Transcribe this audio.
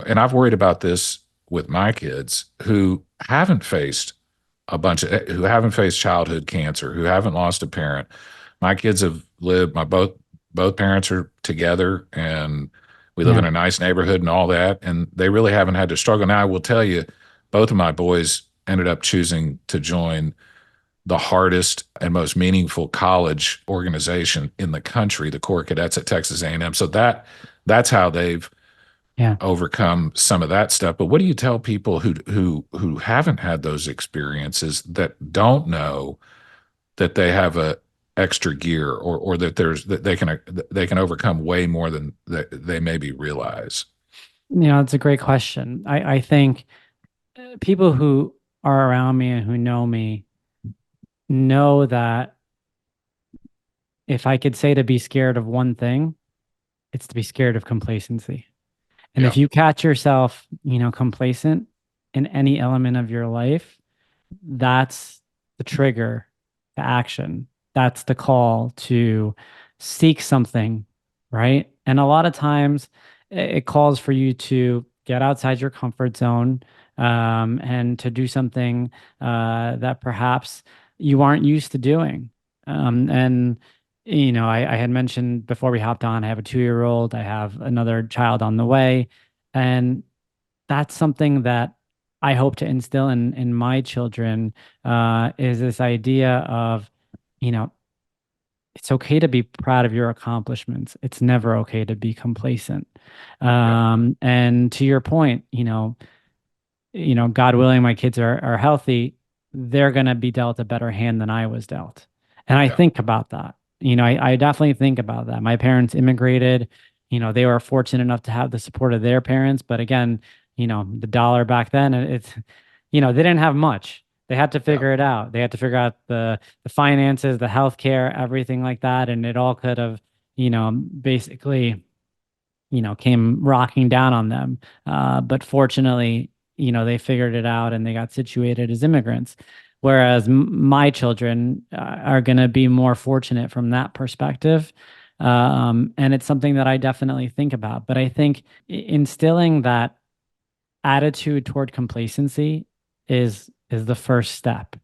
and I've worried about this with my kids who haven't faced who haven't faced childhood cancer, who haven't lost a parent. My kids have lived, my both parents are together and we live Yeah. in a nice neighborhood and all that. And they really haven't had to struggle. Now, I will tell you, both of my boys ended up choosing to join the hardest and most meaningful college organization in the country, the Corps Cadets at Texas A&M. So that's how they've Yeah. overcome some of that stuff. But what do you tell people who haven't had those experiences, that don't know that they have a extra gear, or that they can overcome way more than they maybe realize? It's a great question. I think people who are around me and who know me know that if I could say to be scared of one thing, it's to be scared of complacency. And Yeah, if you catch yourself, complacent in any element of your life, that's the trigger to action. That's the call to seek something, right? And a lot of times it calls for you to get outside your comfort zone, and to do something that perhaps you aren't used to doing. And I had mentioned before we hopped on, I have a 2-year-old, I have another child on the way, and that's something that I hope to instill in my children, is this idea of, you know, it's okay to be proud of your accomplishments. It's never okay to be complacent. yeah, And to your point, God willing, my kids are healthy. They're gonna be dealt a better hand than I was dealt. And I yeah, think about that. I definitely think about that. My parents immigrated. They were fortunate enough to have the support of their parents, but again, the dollar back then, they didn't have much. They had to yeah, figure it out. They had to figure out the finances, the healthcare, everything like that, and it all could have, basically, came rocking down on them. But fortunately, they figured it out and they got situated as immigrants. Whereas my children are going to be more fortunate from that perspective. And it's something that I definitely think about. But I think instilling that attitude toward complacency is the first step.